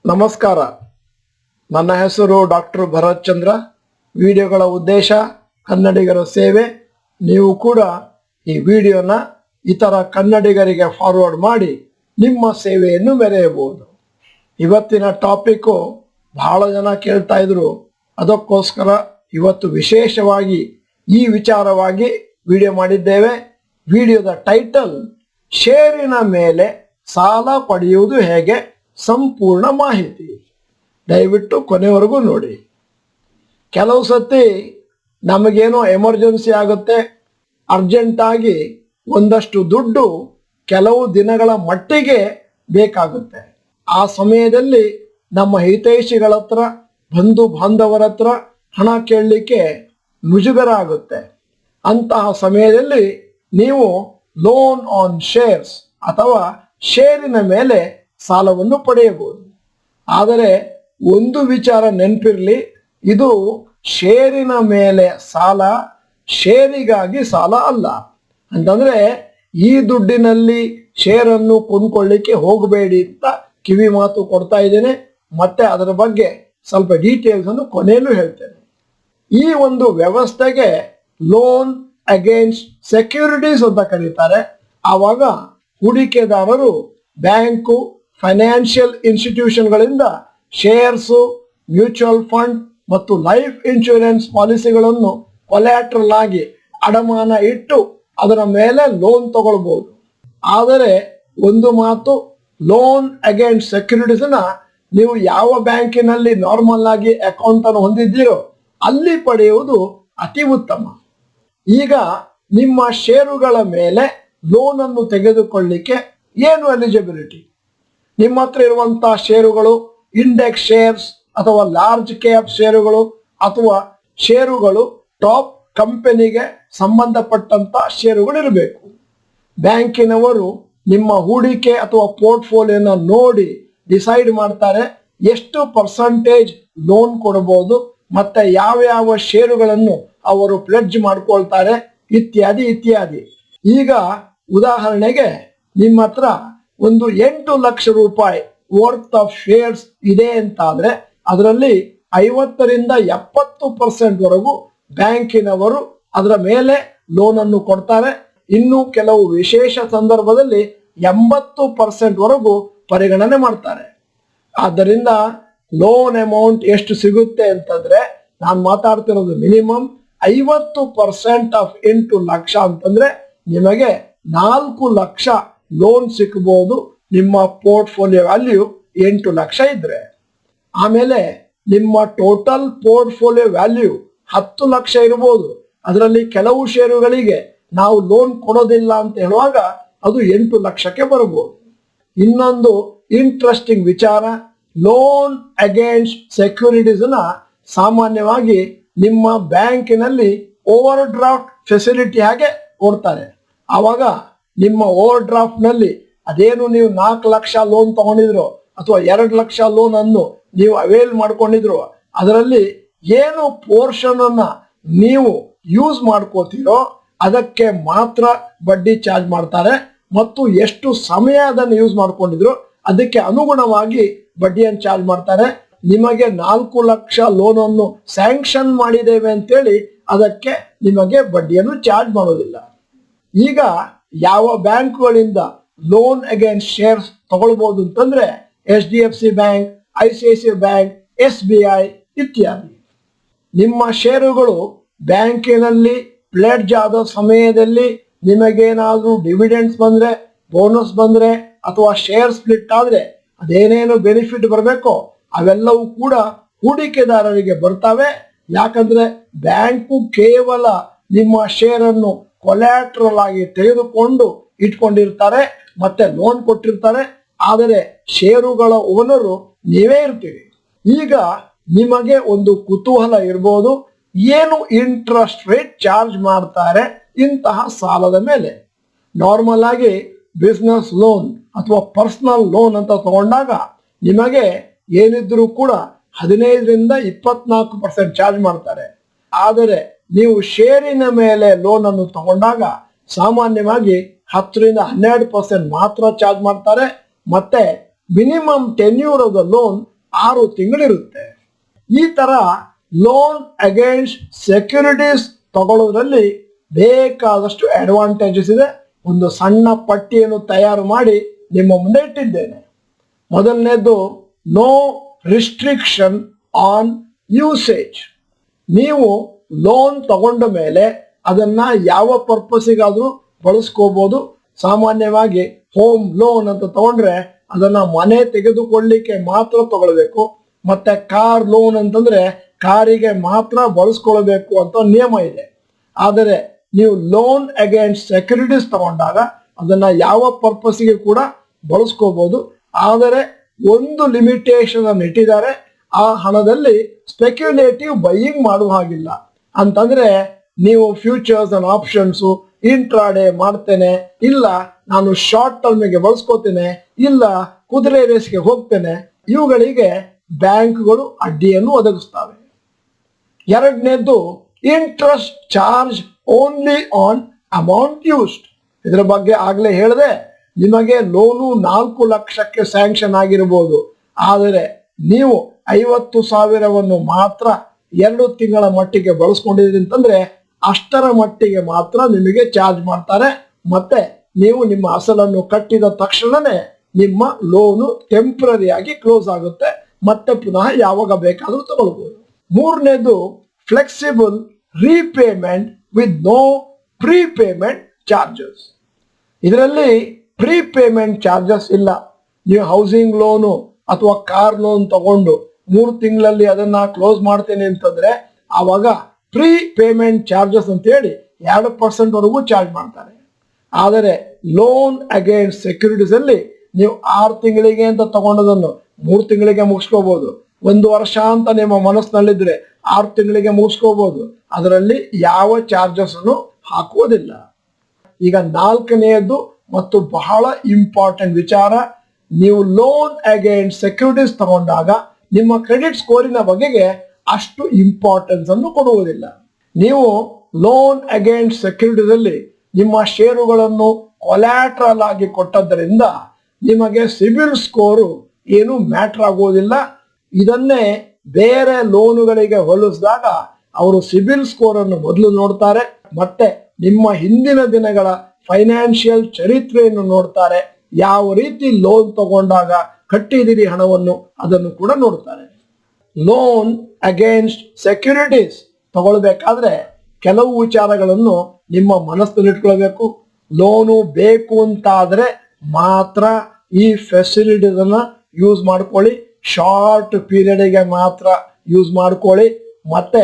ನಮಸ್ಕಾರ. ನನ್ನ ಹೆಸರು ಡಾಕ್ಟರ್ ಭರತ್ ಚಂದ್ರ. ವಿಡಿಯೋಗಳ ಉದ್ದೇಶ ಕನ್ನಡಿಗರ ಸೇವೆ. ನೀವು ಕೂಡ ಈ ವಿಡಿಯೋನ ಇತರ ಕನ್ನಡಿಗರಿಗೆ ಫಾರ್ವರ್ಡ್ ಮಾಡಿ ನಿಮ್ಮ ಸೇವೆಯನ್ನು ಮೆರೆಯಬಹುದು. ಇವತ್ತಿನ ಟಾಪಿಕ್ಕು ಬಹಳ ಜನ ಕೇಳ್ತಾ ಇದ್ರು, ಅದಕ್ಕೋಸ್ಕರ ಇವತ್ತು ವಿಶೇಷವಾಗಿ ಈ ವಿಚಾರವಾಗಿ ವಿಡಿಯೋ ಮಾಡಿದ್ದೇವೆ. ವಿಡಿಯೋದ ಟೈಟಲ್ ಷೇರಿನ ಮೇಲೆ ಸಾಲ ಪಡೆಯುವುದು ಹೇಗೆ, ಸಂಪೂರ್ಣ ಮಾಹಿತಿ. ದಯವಿಟ್ಟು ಕೊನೆವರೆಗೂ ನೋಡಿ. ಕೆಲವು ಸತಿ ನಮಗೇನೋ ಎಮರ್ಜೆನ್ಸಿ ಆಗುತ್ತೆ, ಅರ್ಜೆಂಟಾಗಿ ಒಂದಷ್ಟು ದುಡ್ಡು ಕೆಲವು ದಿನಗಳ ಮಟ್ಟಿಗೆ ಬೇಕಾಗುತ್ತೆ. ಆ ಸಮಯದಲ್ಲಿ ನಮ್ಮ ಹಿತೈಷಿಗಳ ಹತ್ರ, ಬಂಧು ಬಾಂಧವರ ಹತ್ರ ಹಣ ಕೇಳಲಿಕ್ಕೆ ಮುಜುಗರ ಆಗುತ್ತೆ. ಅಂತಹ ಸಮಯದಲ್ಲಿ ನೀವು ಲೋನ್ ಆನ್ ಶೇರ್ಸ್ ಅಥವಾ ಷೇರಿನ ಮೇಲೆ ಸಾಲವನ್ನು ಪಡೆಯಬಹುದು. ಆದರೆ ಒಂದು ವಿಚಾರ ನೆನಪಿರಲಿ, ಇದು ಷೇರಿನ ಮೇಲೆ ಸಾಲ, ಷೇರಿಗಾಗಿ ಸಾಲ ಅಲ್ಲ. ಅಂತಂದ್ರೆ ಈ ದುಡ್ಡಿನಲ್ಲಿ ಶೇರನ್ನು ಕೊಂಡ್ಕೊಳ್ಳಿಕ್ಕೆ ಹೋಗಬೇಡಿ ಅಂತ ಕಿವಿ ಮಾತು ಕೊಡ್ತಾ ಇದ್ದೇನೆ. ಮತ್ತೆ ಅದರ ಬಗ್ಗೆ ಸ್ವಲ್ಪ ಡೀಟೇಲ್ಸ್ ಅನ್ನು ಕೊನೆಯಲ್ಲೂ ಹೇಳ್ತೇನೆ. ಈ ಒಂದು ವ್ಯವಸ್ಥೆಗೆ ಲೋನ್ ಅಗೇನ್ಸ್ಟ್ ಸೆಕ್ಯೂರಿಟೀಸ್ ಅಂತ ಕರೀತಾರೆ. ಆವಾಗ ಹೂಡಿಕೆದಾರರು ಬ್ಯಾಂಕು, ಫೈನಾನ್ಷಿಯಲ್ ಇನ್ಸ್ಟಿಟ್ಯೂಷನ್ಗಳಿಂದ ಶೇರ್ಸು, ಮ್ಯೂಚುವಲ್ ಫಂಡ್ ಮತ್ತು ಲೈಫ್ ಇನ್ಶೂರೆನ್ಸ್ ಪಾಲಿಸಿಗಳನ್ನು ಕೊಲ್ಯಾಟ್ರಲ್ ಆಗಿ ಅಡಮಾನ ಇಟ್ಟು ಅದರ ಮೇಲೆ ಲೋನ್ ತಗೊಳ್ಬಹುದು. ಆದರೆ ಒಂದು ಮಾತು, ಲೋನ್ ಅಗೇನ್ಸ್ಟ್ ಸೆಕ್ಯೂರಿಟೀಸ್ನ ನೀವು ಯಾವ ಬ್ಯಾಂಕಿನಲ್ಲಿ ನಾರ್ಮಲ್ ಆಗಿ ಅಕೌಂಟ್ ಅನ್ನು ಹೊಂದಿದ್ದೀರೋ ಅಲ್ಲಿ ಪಡೆಯುವುದು ಅತಿ ಉತ್ತಮ. ಈಗ ನಿಮ್ಮ ಷೇರುಗಳ ಮೇಲೆ ಲೋನ್ ಅನ್ನು ತೆಗೆದುಕೊಳ್ಳಿಕ್ಕೆ ಏನು ಎಲಿಜಿಬಿಲಿಟಿ? ನಿಮ್ಮ ಹತ್ರ ಇರುವಂತಹ ಷೇರುಗಳು ಇಂಡೆಕ್ಸ್ ಶೇರ್ಸ್ ಅಥವಾ ಲಾರ್ಜ್ ಕ್ಯಾಪ್ ಷೇರುಗಳು ಅಥವಾ ಷೇರುಗಳು ಟಾಪ್ ಕಂಪನಿಗೆ ಸಂಬಂಧಪಟ್ಟಂತ ಷೇರುಗಳು ಇರಬೇಕು. ಬ್ಯಾಂಕಿನವರು ನಿಮ್ಮ ಹೂಡಿಕೆ ಅಥವಾ ಪೋರ್ಟ್ಫೋಲಿಯೋನ ನೋಡಿ ಡಿಸೈಡ್ ಮಾಡ್ತಾರೆ ಎಷ್ಟು ಪರ್ಸೆಂಟೇಜ್ ಲೋನ್ ಕೊಡಬಹುದು, ಮತ್ತೆ ಯಾವ ಯಾವ ಷೇರುಗಳನ್ನು ಅವರು ಪ್ಲೆಡ್ಜ್ ಮಾಡ್ಕೊಳ್ತಾರೆ, ಇತ್ಯಾದಿ ಇತ್ಯಾದಿ. ಈಗ ಉದಾಹರಣೆಗೆ ನಿಮ್ಮ ಹತ್ರ ಒಂದು 8 ಲಕ್ಷ ರೂಪಾಯಿ ವರ್ತ್ ಆಫ್ ಶೇರ್ಸ್ ಇದೆ ಅಂತಾದ್ರೆ ಅದರಲ್ಲಿ 50ರಿಂದ 70% ವರೆಗೂ ಬ್ಯಾಂಕಿನವರು ಅದರ ಮೇಲೆ ಲೋನ್ ಅನ್ನು ಕೊಡ್ತಾರೆ. ಇನ್ನು ಕೆಲವು ವಿಶೇಷ ಸಂದರ್ಭದಲ್ಲಿ 80% ವರೆಗೂ ಪರಿಗಣನೆ ಮಾಡ್ತಾರೆ. ಆದ್ದರಿಂದ ಲೋನ್ ಅಮೌಂಟ್ ಎಷ್ಟು ಸಿಗುತ್ತೆ ಅಂತಂದ್ರೆ, ನಾನು ಮಾತಾಡ್ತಿರೋದು ಮಿನಿಮಮ್ 50% ಆಫ್ 8 ಲಕ್ಷ ಅಂತಂದ್ರೆ ನಿಮಗೆ 4 ಲಕ್ಷ ಲೋನ್ ಸಿಕ್ಕಬಹುದು. ನಿಮ್ಮ ಪೋರ್ಟ್ಫೋಲಿಯೋ ವ್ಯಾಲ್ಯೂ 8 ಲಕ್ಷ ಇದ್ರೆ. ಆಮೇಲೆ ನಿಮ್ಮ ಟೋಟಲ್ ಪೋರ್ಟ್ಫೋಲಿಯೋ ವ್ಯಾಲ್ಯೂ 10 ಲಕ್ಷ ಇರಬಹುದು. ಅದರಲ್ಲಿ ಕೆಲವು ಷೇರುಗಳಿಗೆ ನಾವು ಲೋನ್ ಕೊಡೋದಿಲ್ಲ ಅಂತ ಹೇಳುವಾಗ ಅದು 8 ಲಕ್ಷಕ್ಕೆ ಬರಬಹುದು. ಇನ್ನೊಂದು ಇಂಟ್ರೆಸ್ಟಿಂಗ್ ವಿಚಾರ, ಲೋನ್ ಅಗೇನ್ಸ್ಟ್ ಸೆಕ್ಯೂರಿಟೀಸ್ನ ಸಾಮಾನ್ಯವಾಗಿ ನಿಮ್ಮ ಬ್ಯಾಂಕಿನಲ್ಲಿ ಓವರ್ ಡ್ರಾಫ್ಟ್ ಫೆಸಿಲಿಟಿ ಹಾಗೆ ಕೊಡ್ತಾರೆ. ಆವಾಗ ನಿಮ್ಮ ಓವರ್ ಡ್ರಾಫ್ಟ್ ನಲ್ಲಿ ಅದೇನು ನೀವು 4 ಲಕ್ಷ ಲೋನ್ ತಗೊಂಡಿದ್ರು ಅಥವಾ 2 ಲಕ್ಷ ಲೋನ್ ಅನ್ನು ನೀವು ಅವೈಲ್ ಮಾಡ್ಕೊಂಡಿದ್ರು, ಅದರಲ್ಲಿ ಏನು ಪೋರ್ಷನ್ ಅನ್ನ ನೀವು ಯೂಸ್ ಮಾಡ್ಕೋತೀರೋ ಅದಕ್ಕೆ ಮಾತ್ರ ಬಡ್ಡಿ ಚಾರ್ಜ್ ಮಾಡ್ತಾರೆ, ಮತ್ತು ಎಷ್ಟು ಸಮಯ ಅದನ್ನು ಯೂಸ್ ಮಾಡ್ಕೊಂಡಿದ್ರು ಅದಕ್ಕೆ ಅನುಗುಣವಾಗಿ ಬಡ್ಡಿಯನ್ನು ಚಾರ್ಜ್ ಮಾಡ್ತಾರೆ. ನಿಮಗೆ 4 ಲಕ್ಷ ಲೋನ್ ಅನ್ನು ಸ್ಯಾಂಕ್ಷನ್ ಮಾಡಿದ್ದೇವೆ ಅಂತೇಳಿ ಅದಕ್ಕೆ ನಿಮಗೆ ಬಡ್ಡಿಯನ್ನು ಚಾರ್ಜ್ ಮಾಡೋದಿಲ್ಲ. ಈಗ ಯಾವ ಬ್ಯಾಂಕ್ಗಳಿಂದ ಲೋನ್ ಅಗೇನ್ಸ್ಟ್ ಶೇರ್ಸ್ ತಗೊಳ್ಬಹುದು ಅಂತಂದ್ರೆ HDFC bank, ICICI bank, SBI ಇತ್ಯಾದಿ. ನಿಮ್ಮ ಷೇರುಗಳು ಬ್ಯಾಂಕಿನಲ್ಲಿ ಪ್ಲೆಡ್ಜ್ ಆದ ಸಮಯದಲ್ಲಿ ನಿಮಗೇನಾದ್ರೂ ಡಿವಿಡೆಂಡ್ಸ್ ಬಂದ್ರೆ, ಬೋನಸ್ ಬಂದ್ರೆ ಅಥವಾ ಶೇರ್ ಸ್ಪ್ಲಿಟ್ ಆದ್ರೆ ಅದೇನೇನು ಬೆನಿಫಿಟ್ ಬರಬೇಕೋ ಅವೆಲ್ಲವೂ ಕೂಡ ಹೂಡಿಕೆದಾರರಿಗೆ ಬರ್ತವೆ. ಯಾಕಂದ್ರೆ ಬ್ಯಾಂಕು ಕೇವಲ ನಿಮ್ಮ ಶೇರನ್ನು ಕೊಲ್ಯಾಟ್ರಲ್ ಆಗಿ ತೆಗೆದುಕೊಂಡು ಇಟ್ಕೊಂಡಿರ್ತಾರೆ, ಮತ್ತೆ ಲೋನ್ ಕೊಟ್ಟಿರ್ತಾರೆ. ಆದರೆ ಷೇರುಗಳ ಓನರು ನೀವೇ ಇರ್ತೀರಿ. ಈಗ ನಿಮಗೆ ಒಂದು ಕುತೂಹಲ ಇರ್ಬೋದು, ಏನು ಇಂಟ್ರೆಸ್ಟ್ ರೇಟ್ ಚಾರ್ಜ್ ಮಾಡ್ತಾರೆ ಇಂತಹ ಸಾಲದ ಮೇಲೆ? ನಾರ್ಮಲ್ ಆಗಿ ಬಿಸ್ನೆಸ್ ಲೋನ್ ಅಥವಾ ಪರ್ಸನಲ್ ಲೋನ್ ಅಂತ ತಗೊಂಡಾಗ ನಿಮಗೆ ಏನಿದ್ರೂ ಕೂಡ 15ರಿಂದ 24% ಚಾರ್ಜ್ ಮಾಡ್ತಾರೆ. ಆದರೆ ನೀವು ಷೇರಿನ ಮೇಲೆ ಲೋನ್ ಅನ್ನು ತಗೊಂಡಾಗ ಸಾಮಾನ್ಯವಾಗಿ 10ರಿಂದ 12% ಮಾತ್ರ ಚಾರ್ಜ್ ಮಾಡ್ತಾರೆ. ಮತ್ತೆ minimum tenure of the loan 6 ತಿಂಗಳಿರುತ್ತೆ. ಈ ತರ ಲೋನ್ ಅಗೇನ್ಸ್ಟ್ ಸೆಕ್ಯೂರಿಟೀಸ್ ತಗೊಳ್ಳೋದ್ರಲ್ಲಿ ಬೇಕಾದಷ್ಟು ಅಡ್ವಾಂಟೇಜಸ್ ಇದೆ. ಒಂದು ಸಣ್ಣ ಪಟ್ಟಿಯನ್ನು ತಯಾರು ಮಾಡಿ ನಿಮ್ಮ ಮುಂದೆ ಇಟ್ಟಿದ್ದೇನೆ. ಮೊದಲನೇದು ನೋ ರಿಸ್ಟ್ರಿಕ್ಷನ್ ಆನ್ ಯೂಸೇಜ್. ನೀವು ಲೋನ್ ತಗೊಂಡ ಮೇಲೆ ಅದನ್ನ ಯಾವ ಪರ್ಪಸ್ಸಿಗಾದ್ರೂ ಬಳಸ್ಕೋಬಹುದು. ಸಾಮಾನ್ಯವಾಗಿ ಹೋಮ್ ಲೋನ್ ಅಂತ ತಗೊಂಡ್ರೆ ಅದನ್ನ ಮನೆ ತೆಗೆದುಕೊಳ್ಳಿಕ್ಕೆ ಮಾತ್ರ ತಗೊಳ್ಬೇಕು. ಮತ್ತೆ ಕಾರ್ ಲೋನ್ ಅಂತಂದ್ರೆ ಕಾರಿಗೆ ಮಾತ್ರ ಬಳಸ್ಕೊಳ್ಬೇಕು ಅಂತ ನಿಯಮ ಇದೆ. ಆದರೆ ನೀವು ಲೋನ್ ಅಗೇನ್ಸ್ಟ್ ಸೆಕ್ಯೂರಿಟೀಸ್ ತಗೊಂಡಾಗ ಅದನ್ನ ಯಾವ ಪರ್ಪಸ್ಗೆ ಕೂಡ ಬಳಸ್ಕೋಬಹುದು. ಆದರೆ ಒಂದು ಲಿಮಿಟೇಷನ್ ಅನ್ನು ಇಟ್ಟಿದ್ದಾರೆ. ಆ ಹಣದಲ್ಲಿ ಸ್ಪೆಕ್ಯುಲೇಟಿವ್ ಬೈಯಿಂಗ್ ಮಾಡುವ ಹಾಗಿಲ್ಲ. ಅಂತಂದ್ರೆ ನೀವು ಫ್ಯೂಚರ್ಸ್ ಅಂಡ್ ಆಪ್ಷನ್ಸ್ ಇಂಟ್ರಾಡೇ ಮಾಡ್ತೇನೆ, ಇಲ್ಲ ನಾನು ಶಾರ್ಟ್ ಟರ್ಮ್ಗೆ ಬಳಸ್ಕೋತೇನೆ, ಇಲ್ಲ ಕುದುರೆ ರೇಸ್ಗೆ ಹೋಗ್ತೇನೆ, ಇವುಗಳಿಗೆ ಬ್ಯಾಂಕ್ಗಳು ಅಡ್ಡಿಯನ್ನು ಒದಗಿಸ್ತವೆ. ಎರಡನೇದು interest charge only on amount used. ಇದರ ಬಗ್ಗೆ ಆಗ್ಲೇ ಹೇಳಿದೆ. ನಿಮಗೆ ಲೋನು 4 ಲಕ್ಷಕ್ಕೆ ಸ್ಯಾಂಕ್ಷನ್ ಆಗಿರಬಹುದು, ಆದರೆ ನೀವು 50,000ವನ್ನು ಮಾತ್ರ 2 ತಿಂಗಳ ಮಟ್ಟಿಗೆ ಬಳಸ್ಕೊಂಡಿದ್ರಿ ಅಂತಂದ್ರೆ ಅಷ್ಟರ ಮಟ್ಟಿಗೆ ಮಾತ್ರ ನಿಮಗೆ ಚಾರ್ಜ್ ಮಾಡ್ತಾರೆ. ಮತ್ತೆ ನೀವು ನಿಮ್ಮ ಅಸಲನ್ನು ಕಟ್ಟಿದ ತಕ್ಷಣನೇ ನಿಮ್ಮ ಲೋನು ಟೆಂಪ್ರರಿಯಾಗಿ ಕ್ಲೋಸ್ ಆಗುತ್ತೆ. ಮತ್ತೆ ಪುನಃ ಯಾವಾಗ ಬೇಕಾದರೂ ತಗೊಳ್ಬಹುದು. ಮೂರನೇದು flexible repayment with no prepayment charges. ಇದರಲ್ಲಿ ಪ್ರೀಪೇಮೆಂಟ್ ಚಾರ್ಜಸ್ ಇಲ್ಲ. ನೀವು ಹೌಸಿಂಗ್ ಲೋನು ಅಥವಾ ಕಾರ್ ಲೋನ್ ತಗೊಂಡು 3 ತಿಂಗಳಲ್ಲಿ ಅದನ್ನ ಕ್ಲೋಸ್ ಮಾಡ್ತೇನೆ ಅಂತಂದ್ರೆ ಆವಾಗ ಪ್ರೀ ಪೇಮೆಂಟ್ ಚಾರ್ಜಸ್ ಅಂತ ಹೇಳಿ 2% ವರೆಗೂ ಚಾರ್ಜ್ ಮಾಡ್ತಾರೆ. ಆದರೆ ಲೋನ್ ಅಗೇನ್ಸ್ಟ್ ಸೆಕ್ಯೂರಿಟೀಸ್ ಅಲ್ಲಿ ನೀವು 6 ತಿಂಗಳಿಗೆ ಅಂತ ತಗೊಂಡದನ್ನು 3 ತಿಂಗಳಿಗೆ ಮುಗಿಸ್ಕೋಬಹುದು. 1 ವರ್ಷ ಅಂತ ನಿಮ್ಮ ಮನಸ್ಸಿನಲ್ಲಿದ್ರೆ 6 ತಿಂಗಳಿಗೆ ಮುಗಿಸ್ಕೋಬಹುದು. ಅದರಲ್ಲಿ ಯಾವ ಚಾರ್ಜಸ್ ಅನ್ನು ಹಾಕುವುದಿಲ್ಲ. ಈಗ 4ನೇದು ಮತ್ತು ಬಹಳ ಇಂಪಾರ್ಟೆಂಟ್ ವಿಚಾರ, ನೀವು ಲೋನ್ ಅಗೇನ್ಸ್ಟ್ ಸೆಕ್ಯೂರಿಟೀಸ್ ತಗೊಂಡಾಗ ನಿಮ್ಮ ಕ್ರೆಡಿಟ್ ಸ್ಕೋರಿನ ಬಗೆಗೆ ಅಷ್ಟು ಇಂಪಾರ್ಟೆನ್ಸ್ ಅನ್ನು ಕೊಡುವುದಿಲ್ಲ. ನೀವು ಲೋನ್ ಅಗೇನ್ಸ್ಟ್ ಸೆಕ್ಯೂರಿಟೀಸ್ ಅಲ್ಲಿ ನಿಮ್ಮ ಷೇರುಗಳನ್ನು ಕೊಲ್ಯಾಟ್ರಲ್ ಆಗಿ ಕೊಟ್ಟದ್ದರಿಂದ ನಿಮಗೆ ಸಿಬಿಲ್ ಸ್ಕೋರು ಏನು ಮ್ಯಾಟರ್ ಆಗುವುದಿಲ್ಲ. ಇದನ್ನೇ ಬೇರೆ ಲೋನುಗಳಿಗೆ ಹೋಲಿಸಿದಾಗ ಅವರು ಸಿಬಿಲ್ ಸ್ಕೋರ್ ಅನ್ನು ಮೊದಲು ನೋಡ್ತಾರೆ, ಮತ್ತೆ ನಿಮ್ಮ ಹಿಂದಿನ ದಿನಗಳ ಫೈನಾನ್ಷಿಯಲ್ ಚರಿತ್ರೆಯನ್ನು ನೋಡ್ತಾರೆ. ಯಾವ ರೀತಿ ಲೋನ್ ತಗೊಂಡಾಗ ಕಟ್ಟಿದಿರಿ ಹಣವನ್ನು ಅದನ್ನು ಕೂಡ ನೋಡ್ತಾರೆ. ಲೋನ್ ಅಗೇನ್ಸ್ಟ್ ಸೆಕ್ಯೂರಿಟೀಸ್ ತಗೊಳ್ಬೇಕಾದ್ರೆ ಕೆಲವು ವಿಚಾರಗಳನ್ನು ನಿಮ್ಮ ಮನಸ್ಸಿನಲ್ಲಿ ಇಟ್ಕೊಳ್ಬೇಕು. ಲೋನು ಬೇಕು ಅಂತ ಆದ್ರೆ ಮಾತ್ರ ಈ ಫೆಸಿಲಿಟೀಸ್ ಅನ್ನ ಯೂಸ್ ಮಾಡ್ಕೊಳ್ಳಿ. ಶಾರ್ಟ್ ಪೀರಿಯಡ್ಗೆ ಮಾತ್ರ ಯೂಸ್ ಮಾಡ್ಕೊಳ್ಳಿ. ಮತ್ತೆ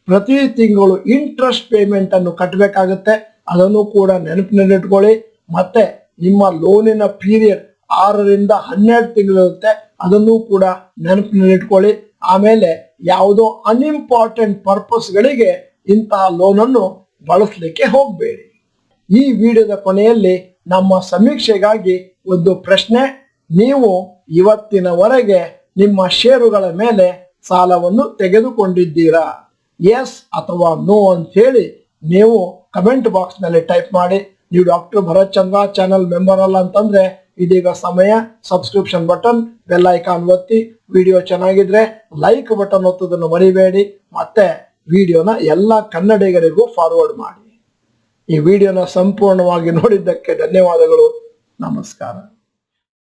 ಪ್ರತಿ ತಿಂಗಳು ಇಂಟ್ರೆಸ್ಟ್ ಪೇಮೆಂಟ್ ಅನ್ನು ಕಟ್ಟಬೇಕಾಗುತ್ತೆ, ಅದನ್ನು ಕೂಡ ನೆನಪಿನಲ್ಲಿಟ್ಕೊಳ್ಳಿ. ಮತ್ತೆ ನಿಮ್ಮ ಲೋನಿನ ಪೀರಿಯಡ್ 6 ರಿಂದ 12 ತಿಂಗಳಿರುತ್ತೆ, ಅದನ್ನು ಕೂಡ ನೆನಪಿನಲ್ಲಿಟ್ಕೊಳ್ಳಿ. ಆಮೇಲೆ ಯಾವುದೋ ಅನ್ಇಂಪಾರ್ಟೆಂಟ್ ಪರ್ಪಸ್ಗಳಿಗೆ ಇಂತಹ ಲೋನ್ ಅನ್ನು ಬಳಸಲಿಕ್ಕೆ ಹೋಗಬೇಡಿ. ಈ ವಿಡಿಯೋದ ಕೊನೆಯಲ್ಲಿ ನಮ್ಮ ಸಮೀಕ್ಷೆಗಾಗಿ ಒಂದು ಪ್ರಶ್ನೆ. ನೀವು ಇವತ್ತಿನವರೆಗೆ ನಿಮ್ಮ ಷೇರುಗಳ ಮೇಲೆ ಸಾಲವನ್ನು ತೆಗೆದುಕೊಂಡಿದ್ದೀರಾ? ಎಸ್ ಅಥವಾ ನೋ ಅಂತ ಹೇಳಿ ನೀವು ಕಮೆಂಟ್ ಬಾಕ್ಸ್ ನಲ್ಲಿ ಟೈಪ್ ಮಾಡಿ. ನೀವು ಡಾಕ್ಟರ್ ಭರತ್ ಚಂದ್ರ ಚಾನಲ್ ಮೆಂಬರ್ ಅಲ್ಲ ಅಂತಂದ್ರೆ ಇದೀಗ ಸಮಯ. ಸಬ್ಸ್ಕ್ರಿಪ್ಷನ್ ಬಟನ್, ಬೆಲ್ ಐಕಾನ್ ಒತ್ತಿ. ವಿಡಿಯೋ ಚೆನ್ನಾಗಿದ್ರೆ ಲೈಕ್ ಬಟನ್ ಒತ್ತೋದನ್ನು ಮರಿಬೇಡಿ. ಮತ್ತೆ ವಿಡಿಯೋನ ಎಲ್ಲ ಕನ್ನಡಿಗರಿಗೂ ಫಾರ್ವರ್ಡ್ ಮಾಡಿ. ಈ ವಿಡಿಯೋನ ಸಂಪೂರ್ಣವಾಗಿ ನೋಡಿದ್ದಕ್ಕೆ ಧನ್ಯವಾದಗಳು. ನಮಸ್ಕಾರ.